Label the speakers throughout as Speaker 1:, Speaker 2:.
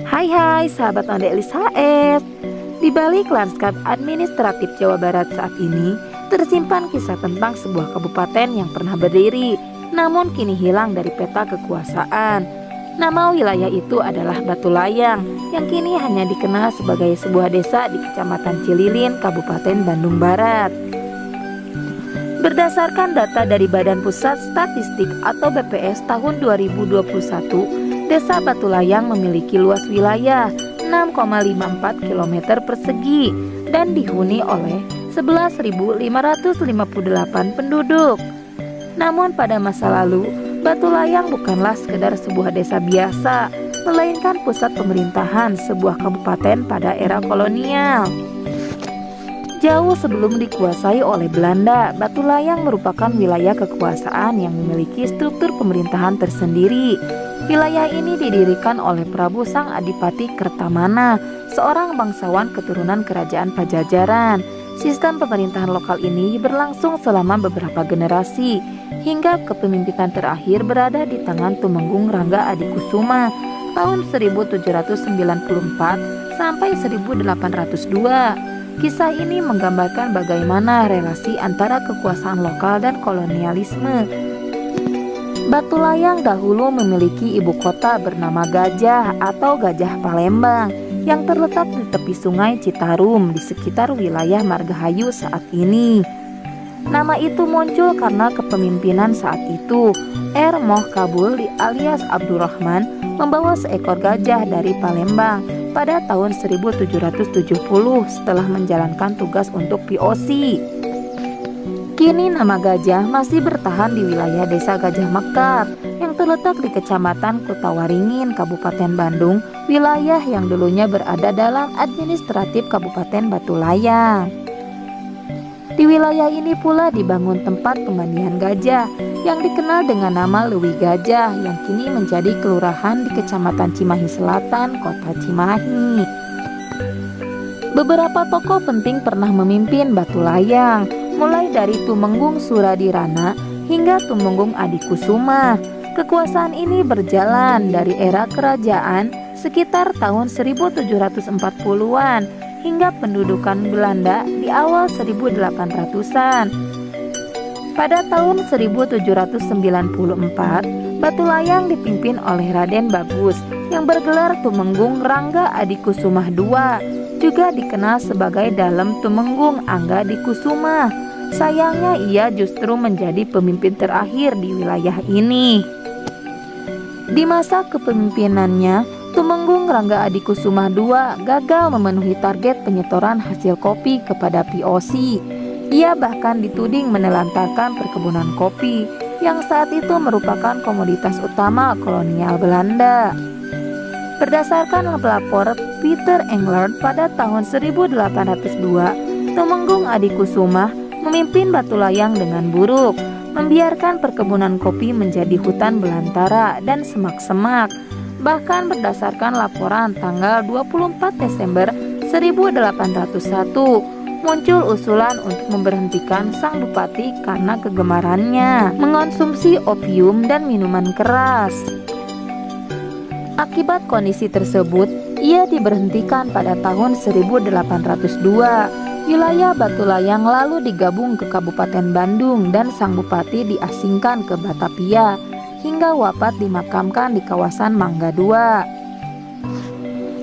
Speaker 1: Hai sahabat Onde Elisaes. Di balik lanskap administratif Jawa Barat saat ini, tersimpan kisah tentang sebuah kabupaten yang pernah berdiri, namun kini hilang dari peta kekuasaan. Nama wilayah itu adalah Batulayang, yang kini hanya dikenal sebagai sebuah desa di Kecamatan Cililin, Kabupaten Bandung Barat. Berdasarkan data dari Badan Pusat Statistik atau BPS tahun 2021, Desa Batulayang memiliki luas wilayah 6,54 km persegi dan dihuni oleh 11.558 penduduk. Namun pada masa lalu, Batulayang bukanlah sekedar sebuah desa biasa, melainkan pusat pemerintahan sebuah kabupaten pada era kolonial. Jauh sebelum dikuasai oleh Belanda, Batulayang merupakan wilayah kekuasaan yang memiliki struktur pemerintahan tersendiri. Wilayah ini didirikan oleh Prabu Sang Adipati Kertamana, seorang bangsawan keturunan Kerajaan Pajajaran. Sistem pemerintahan lokal ini berlangsung selama beberapa generasi, hingga kepemimpinan terakhir berada di tangan Tumenggung Rangga Adikusuma tahun 1794 sampai 1802. Kisah ini menggambarkan bagaimana relasi antara kekuasaan lokal dan kolonialisme. Batulayang dahulu memiliki ibu kota bernama Gajah atau Gajah Palembang yang terletak di tepi sungai Citarum di sekitar wilayah Margahayu saat ini. Nama itu muncul karena kepemimpinan saat itu Moh Kabul alias Abdurrahman membawa seekor gajah dari Palembang pada tahun 1770 setelah menjalankan tugas untuk POC. Kini nama gajah masih bertahan di wilayah desa Gajah Mekar yang terletak di Kecamatan Kutawaringin, Kabupaten Bandung, wilayah yang dulunya berada dalam administratif Kabupaten Batulayang. Di wilayah ini pula dibangun tempat pemandian gajah yang dikenal dengan nama Lewi Gajah yang kini menjadi kelurahan di Kecamatan Cimahi Selatan, Kota Cimahi. Beberapa tokoh penting pernah memimpin Batulayang, mulai dari Tumenggung Suradirana hingga Tumenggung Adikusuma. Kekuasaan ini berjalan dari era kerajaan sekitar tahun 1740-an hingga pendudukan Belanda di awal 1800-an. Pada tahun 1794, Batulayang dipimpin oleh Raden Bagus yang bergelar Tumenggung Rangga Adikusuma II, juga dikenal sebagai Dalem Tumenggung Angga Adikusuma. Sayangnya ia justru menjadi pemimpin terakhir di wilayah ini. Di masa kepemimpinannya, Tumenggung Rangga Adikusuma II gagal memenuhi target penyetoran hasil kopi kepada POC. Ia bahkan dituding menelantarkan perkebunan kopi yang saat itu merupakan komoditas utama kolonial Belanda. Berdasarkan pelapor Peter Englert pada tahun 1802, Tumenggung Adikusuma memimpin Batulayang dengan buruk, membiarkan perkebunan kopi menjadi hutan belantara dan semak-semak. Bahkan berdasarkan laporan tanggal 24 Desember 1801, muncul usulan untuk memberhentikan sang bupati karena kegemarannya mengonsumsi opium dan minuman keras. Akibat kondisi tersebut, ia diberhentikan pada tahun 1802. Wilayah Batulayang lalu digabung ke Kabupaten Bandung dan sang bupati diasingkan ke Batavia hingga wafat dimakamkan di kawasan Mangga II.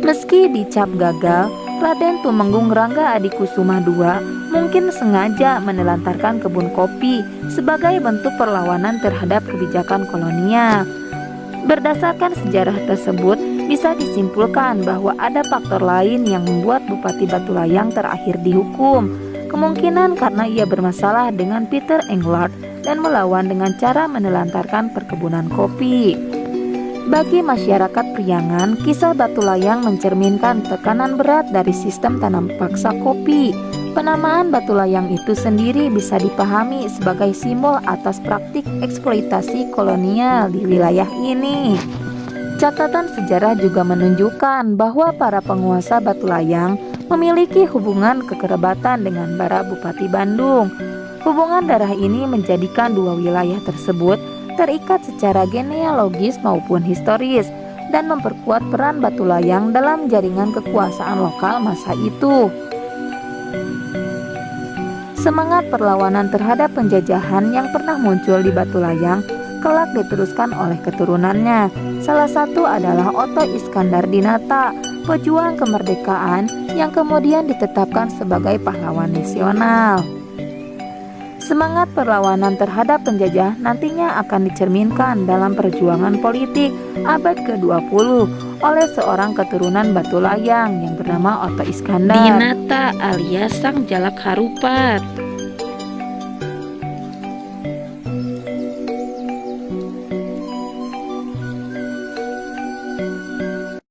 Speaker 1: Meski dicap gagal, Raden Tumenggung Rangga Adikusuma II mungkin sengaja menelantarkan kebun kopi sebagai bentuk perlawanan terhadap kebijakan kolonial. Berdasarkan sejarah tersebut, bisa disimpulkan bahwa ada faktor lain yang membuat Bupati Batulayang terakhir dihukum. Kemungkinan karena ia bermasalah dengan Peter Englert dan melawan dengan cara menelantarkan perkebunan kopi. Bagi masyarakat Priangan, kisah Batulayang mencerminkan tekanan berat dari sistem tanam paksa kopi. Penamaan Batulayang itu sendiri bisa dipahami sebagai simbol atas praktik eksploitasi kolonial di wilayah ini. Catatan sejarah juga menunjukkan bahwa para penguasa Batulayang memiliki hubungan kekerabatan dengan para Bupati Bandung. Hubungan darah ini menjadikan dua wilayah tersebut terikat secara genealogis maupun historis. dan memperkuat peran Batu Layang dalam jaringan kekuasaan lokal masa itu. Semangat perlawanan terhadap penjajahan yang pernah muncul di Batu Layang kelak diteruskan oleh keturunannya. Salah satu adalah Oto Iskandar Dinata, pejuang kemerdekaan yang kemudian ditetapkan sebagai pahlawan nasional. Semangat perlawanan terhadap penjajah nantinya akan dicerminkan dalam perjuangan politik abad ke-20 oleh seorang keturunan Batu Layang yang bernama Oto Iskandar
Speaker 2: Dinata alias Sang Jalak Harupat.